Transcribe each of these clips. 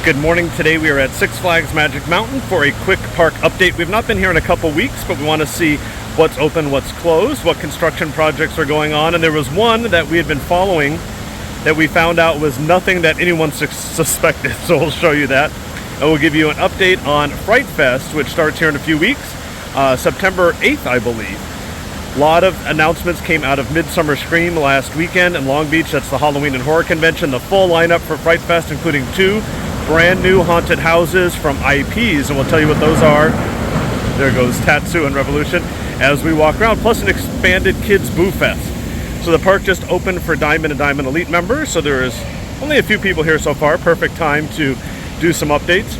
Good morning. Today we are at Six Flags Magic Mountain for a quick park update. We've not been here in a couple weeks, but we want to see what's open, what's closed, what construction projects are going on. And there was one that we had been following that we found out was nothing that anyone suspected. So we'll show you that. And we'll give you an update on Fright Fest, which starts here in a few weeks, September 8th, I believe. A lot of announcements came out of Midsummer Scream last weekend in Long Beach. That's the Halloween and Horror Convention. The full lineup for Fright Fest, including 2 brand new haunted houses from IPs, and we'll tell you what those are. There goes Tatsu and Revolution as we walk around, plus an expanded Kids Boo Fest. So the park just opened for Diamond and Diamond Elite members, so there is only a few people here so far. Perfect time to do some updates.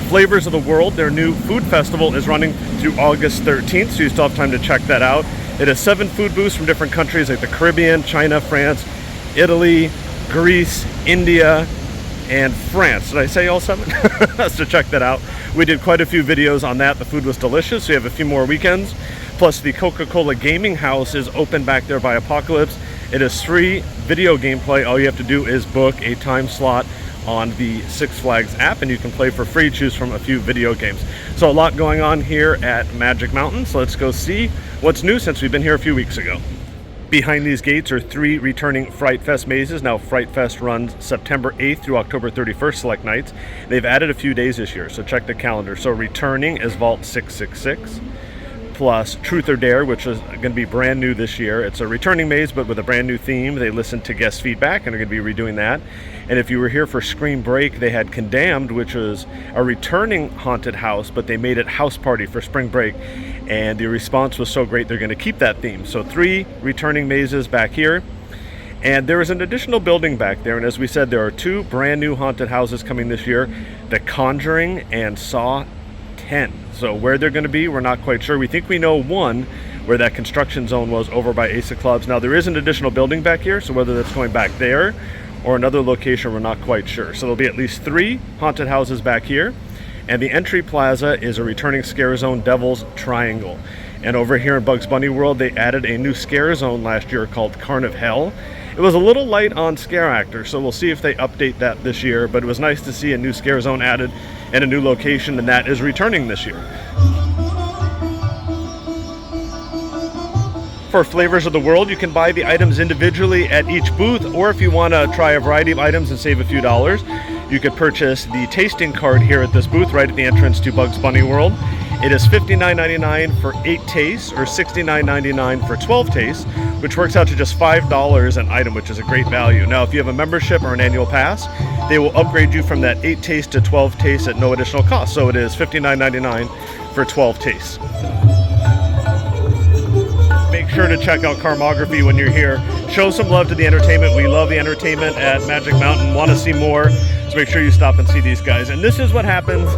Flavors of the World, their new food festival, is running through August 13th, so you still have time to check that out. It has 7 food booths from different countries like the Caribbean, China, France, Italy, Greece, India, and France. Did I say all 7? So check that out. We did quite a few videos on that. The food was delicious, so you have a few more weekends. Plus the Coca-Cola Gaming House is open back there by Apocalypse. It is free video gameplay. All you have to do is book a time slot on the Six Flags app, and you can play for free, choose from a few video games. So a lot going on here at Magic Mountain, so let's go see what's new since we've been here a few weeks ago. Behind these gates are 3 returning Fright Fest mazes. Now Fright Fest runs September 8th through October 31st select nights. They've added a few days this year, so check the calendar. So returning is Vault 666, plus Truth or Dare, which is going to be brand new this year. It's a returning maze, but with a brand new theme. They listened to guest feedback and are going to be redoing that. And if you were here for Scream Break, they had Condemned, which was a returning haunted house, but they made it House Party for Spring Break. And the response was so great, they're going to keep that theme. So 3 returning mazes back here. And there is an additional building back there. And as we said, there are 2 brand new haunted houses coming this year, the Conjuring and Saw X. So where they're going to be, we're not quite sure. We think we know one where that construction zone was over by Ace of Clubs. Now there is an additional building back here, so whether that's going back there or another location, we're not quite sure. So there'll be at least 3 haunted houses back here. And the entry plaza is a returning scare zone, Devil's Triangle. And over here in Bugs Bunny World, they added a new scare zone last year called Carniv Hell. It was a little light on scare actors, so we'll see if they update that this year. But it was nice to see a new scare zone added and a new location, and that is returning this year. For Flavors of the World, you can buy the items individually at each booth, or if you want to try a variety of items and save a few dollars, you could purchase the tasting card here at this booth right at the entrance to Bugs Bunny World. It is $59.99 for 8 tastes or $69.99 for 12 tastes, which works out to just $5 an item, which is a great value. Now, if you have a membership or an annual pass, they will upgrade you from that 8 taste to 12 tastes at no additional cost. So it is $59.99 for 12 tastes. Make sure to check out Carmography when you're here. Show some love to the entertainment. We love the entertainment at Magic Mountain. Want to see more? So make sure you stop and see these guys. And this is what happens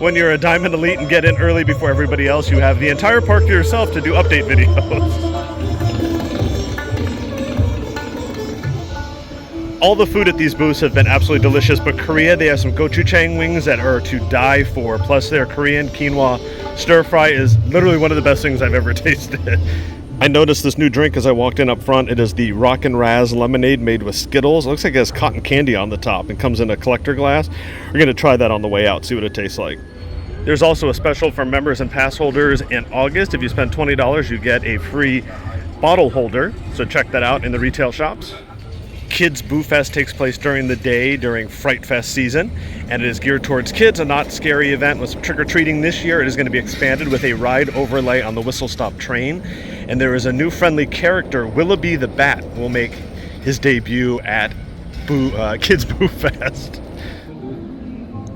when you're a Diamond Elite and get in early before everybody else. You have the entire park to yourself to do update videos. All the food at these booths have been absolutely delicious, but Korea, they have some gochujang wings that are to die for. Plus their Korean quinoa stir fry is literally one of the best things I've ever tasted. I noticed this new drink as I walked in up front. It is the Rockin' Raz lemonade made with Skittles. It looks like it has cotton candy on the top and comes in a collector glass. We're going to try that on the way out, see what it tastes like. There's also a special for members and pass holders in August. If you spend $20, you get a free bottle holder. So check that out in the retail shops. Kids Boo Fest takes place during the day during Fright Fest season, and it is geared towards kids, a not scary event with some trick-or-treating. This year it is going to be expanded with a ride overlay on the Whistle Stop train, and there is a new friendly character. Willoughby the Bat will make his debut at Kids Boo Fest.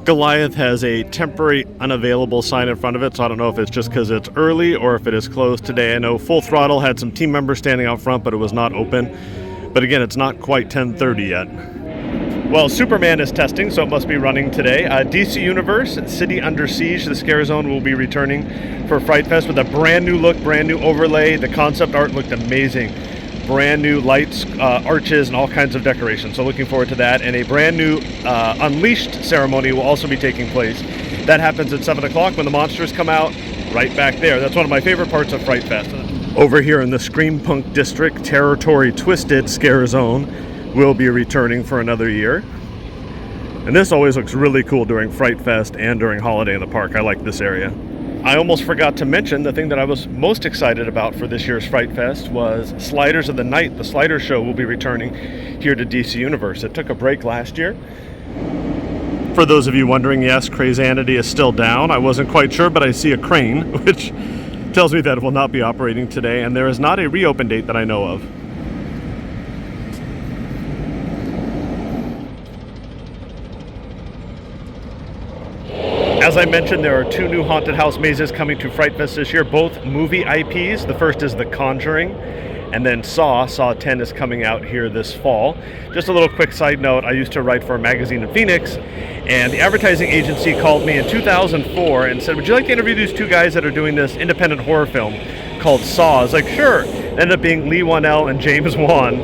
Goliath has a temporary unavailable sign in front of it, so I don't know if it's just because it's early or if it is closed today. I know Full Throttle had some team members standing out front, but it was not open. But again, it's not quite 10:30 yet. Well, Superman is testing, so it must be running today. DC Universe, City Under Siege, the scare zone will be returning for Fright Fest with a brand new look, brand new overlay. The concept art looked amazing. Brand new lights, arches, and all kinds of decorations. So looking forward to that. And a brand new Unleashed ceremony will also be taking place. That happens at 7 o'clock when the monsters come out, right back there. That's one of my favorite parts of Fright Fest. Over here in the Scream Punk District, Territory Twisted Scare Zone will be returning for another year. And this always looks really cool during Fright Fest and during Holiday in the Park. I like this area. I almost forgot to mention the thing that I was most excited about for this year's Fright Fest was Sliders of the Night. The Slider Show will be returning here to DC Universe. It took a break last year. For those of you wondering, yes, Crazanity is still down. I wasn't quite sure, but I see a crane, which tells me that it will not be operating today, and there is not a reopen date that I know of. As I mentioned, there are 2 new haunted house mazes coming to Fright Fest this year, both movie IPs. The first is The Conjuring, and then Saw 10 is coming out here this fall. Just a little quick side note, I used to write for a magazine in Phoenix, and the advertising agency called me in 2004 and said, would you like to interview these 2 guys that are doing this independent horror film called Saw? I was like, sure. It ended up being Lee Wanell and James Wan,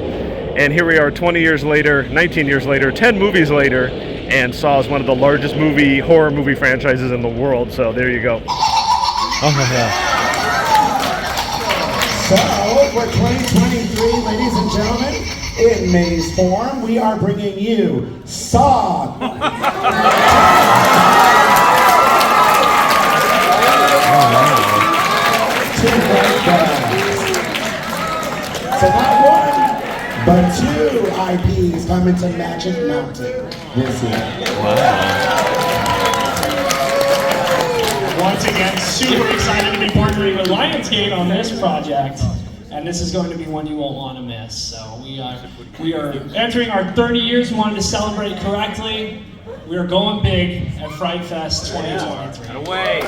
and here we are 20 years later, 19 years later, 10 movies later, and Saw is one of the largest horror movie franchises in the world, so there you go. Oh my God. So, for 2023, ladies and gentlemen, in maze form, we are bringing you Saw. So not one, but 2 IPs coming to Magic Mountain this year. Wow. Once again, super excited to be partnering with Lionsgate on this project, and this is going to be one you won't want to miss. So we are entering our 30 years. We wanted to celebrate correctly. We are going big at Fright Fest 2023. Away.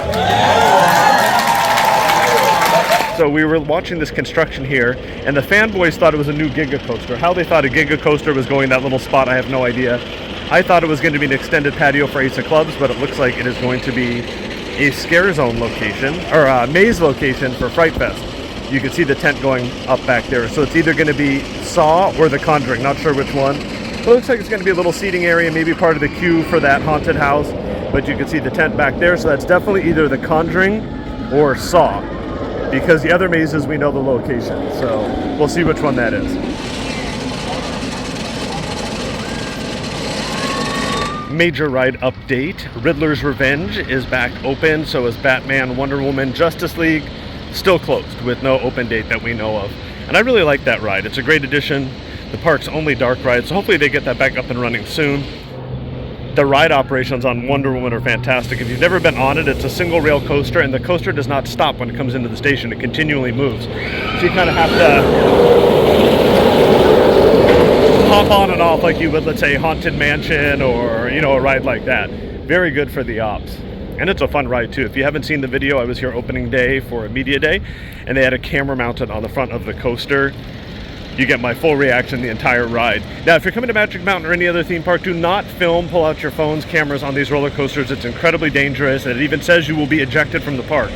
So we were watching this construction here, and the fanboys thought it was a new Giga Coaster. How they thought a Giga Coaster was going that little spot, I have no idea. I thought it was going to be an extended patio for Ace of Clubs, but it looks like it is going to be a scare zone location, or a maze location for Fright Fest. You can see the tent going up back there. So it's either going to be Saw or The Conjuring, not sure which one. It looks like it's going to be a little seating area, maybe part of the queue for that haunted house, but you can see the tent back there, so that's definitely either The Conjuring or Saw, because the other mazes we know the location, so we'll see which one that is. Major ride update. Riddler's Revenge is back open, so is Batman, Wonder Woman, Justice League, still closed with no open date that we know of. And I really like that ride. It's a great addition. The park's only dark ride, so hopefully they get that back up and running soon. The ride operations on Wonder Woman are fantastic. If you've never been on it, it's a single rail coaster, and the coaster does not stop when it comes into the station. It continually moves. So you kind of have to hop on and off like you would, let's say, Haunted Mansion or, you know, a ride like that. Very good for the ops. And it's a fun ride too. If you haven't seen the video, I was here opening day for a media day, and they had a camera mounted on the front of the coaster. You get my full reaction the entire ride. Now, if you're coming to Magic Mountain or any other theme park, do not pull out your phones, cameras on these roller coasters. It's incredibly dangerous, and it even says you will be ejected from the park.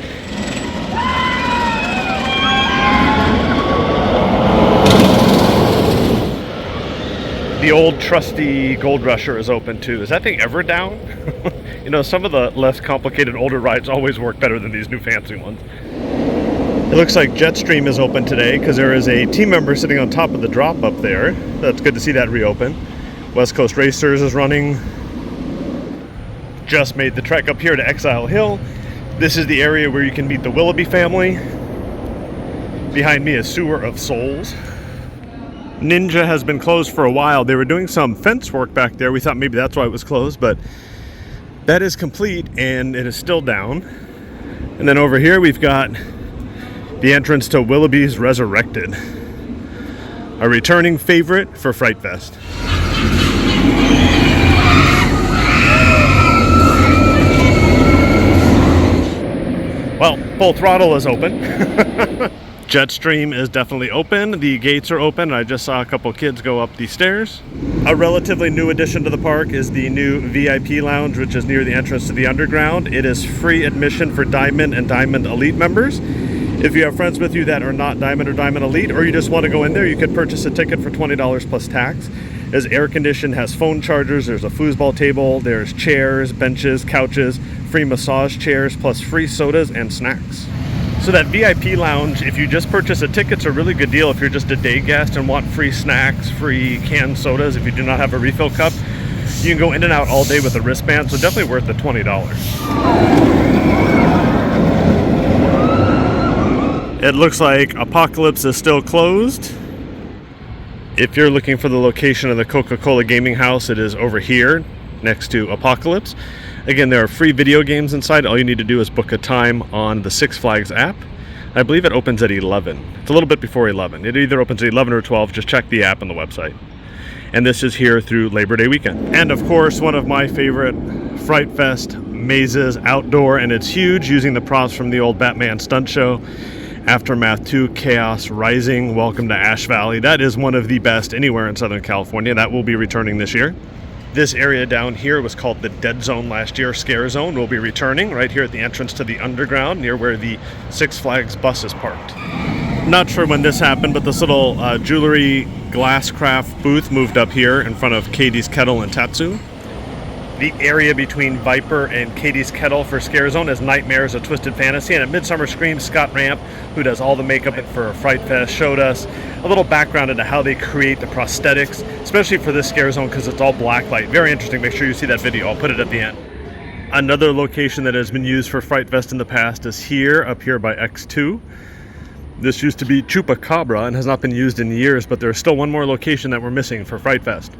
The old trusty Gold Rusher is open too. Is that thing ever down? You know, some of the less complicated older rides always work better than these new fancy ones. It looks like Jetstream is open today because there is a team member sitting on top of the drop up there. That's good to see that reopen. West Coast Racers is running. Just made the trek up here to Exile Hill. This is the area where you can meet the Willoughby family. Behind me is Sewer of Souls. Ninja has been closed for a while. They were doing some fence work back there. We thought maybe that's why it was closed, but that is complete and it is still down. And then over here we've got the entrance to Willoughby's Resurrected, a returning favorite for Fright Fest. Well, full throttle is open. Jetstream is definitely open. The gates are open. I just saw a couple kids go up the stairs. A relatively new addition to the park is the new VIP lounge, which is near the entrance to the underground. It is free admission for Diamond and Diamond Elite members. If you have friends with you that are not Diamond or Diamond Elite, or you just want to go in there, you could purchase a ticket for $20 plus tax. It's air conditioned, has phone chargers, there's a foosball table, there's chairs, benches, couches, free massage chairs, plus free sodas and snacks. So that VIP lounge, if you just purchase a ticket, it's a really good deal if you're just a day guest and want free snacks, free canned sodas if you do not have a refill cup. You can go in and out all day with a wristband, so definitely worth the $20. It looks like Apocalypse is still closed. If you're looking for the location of the Coca-Cola Gaming House, it is over here next to Apocalypse. Again, there are free video games inside. All you need to do is book a time on the Six Flags app. I believe it opens at 11. It's a little bit before 11. It either opens at 11 or 12. Just check the app on the website. And this is here through Labor Day weekend. And of course, one of my favorite Fright Fest mazes outdoor, and it's huge, using the props from the old Batman stunt show. Aftermath 2, Chaos Rising, Welcome to Ash Valley. That is one of the best anywhere in Southern California. That will be returning this year. This area down here was called the Dead Zone last year. Scare Zone will be returning right here at the entrance to the underground near where the Six Flags bus is parked. Not sure when this happened, but this little jewelry glass craft booth moved up here in front of Katie's Kettle and Tatsu. The area between Viper and Katie's Kettle for Scare Zone is Nightmares, A Twisted Fantasy. And at Midsummer Scream, Scott Ramp, who does all the makeup for Fright Fest, showed us a little background into how they create the prosthetics, especially for this Scare Zone because it's all black light. Very interesting. Make sure you see that video. I'll put it at the end. Another location that has been used for Fright Fest in the past is here, up here by X2. This used to be Chupacabra and has not been used in years, but there's still one more location that we're missing for Fright Fest.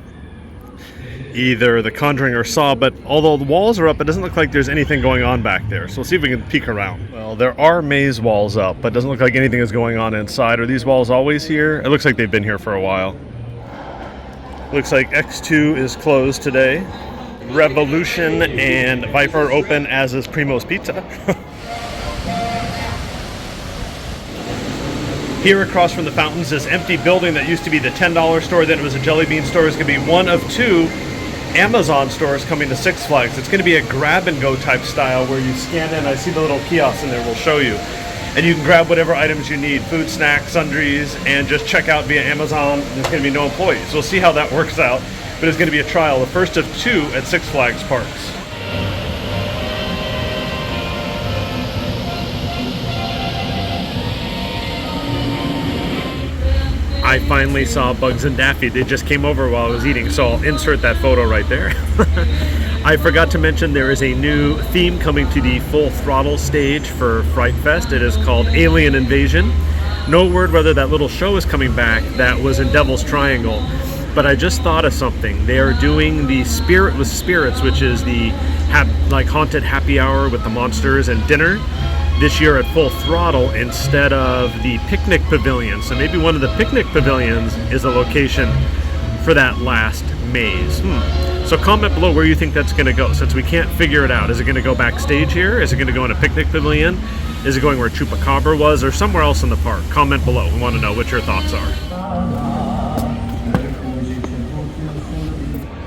Either the Conjuring or Saw, but although the walls are up, it doesn't look like there's anything going on back there. So we'll see if we can peek around. Well, there are maze walls up, but it doesn't look like anything is going on inside. Are these walls always here? It looks like they've been here for a while. Looks like X2 is closed today. Revolution and Viper are open, as is Primo's Pizza. Here across from the fountains, this empty building that used to be the $10 store, then it was a Jelly Bean store, is going to be one of two Amazon stores coming to Six Flags. It's going to be a grab-and-go type style where you scan in. I see the little kiosks in there will show you. And you can grab whatever items you need, food, snacks, sundries, and just check out via Amazon. There's going to be no employees. We'll see how that works out. But it's going to be a trial, the first of two at Six Flags parks. I finally saw Bugs and Daffy. They just came over while I was eating, so I'll insert that photo right there. I forgot to mention there is a new theme coming to the Full Throttle stage for Fright Fest. It is called Alien Invasion. No word whether that little show is coming back that was in Devil's Triangle, but I just thought of something. They are doing the Spirit with Spirits, which is the haunted happy hour with the monsters and dinner, this year at Full Throttle instead of the picnic pavilion. So maybe one of the picnic pavilions is a location for that last maze. So comment below where you think that's going to go, since we can't figure it out. Is it going to go backstage here? Is it going to go in a picnic pavilion? Is it going where Chupacabra was, or somewhere else in the park? Comment below. We want to know what your thoughts are.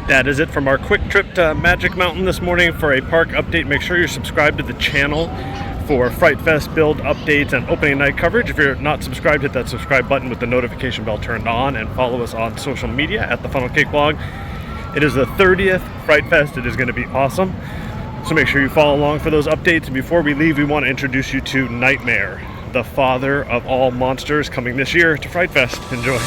That is it from our quick trip to Magic Mountain this morning for a park update. Make sure you're subscribed to the channel for Fright Fest build updates and opening night coverage. If you're not subscribed, hit that subscribe button with the notification bell turned on, and follow us on social media at the Funnel Cake Blog. It is the 30th Fright Fest. It is going to be awesome. So make sure you follow along for those updates. And before we leave, we want to introduce you to Nightmare, the father of all monsters, coming this year to Fright Fest. Enjoy.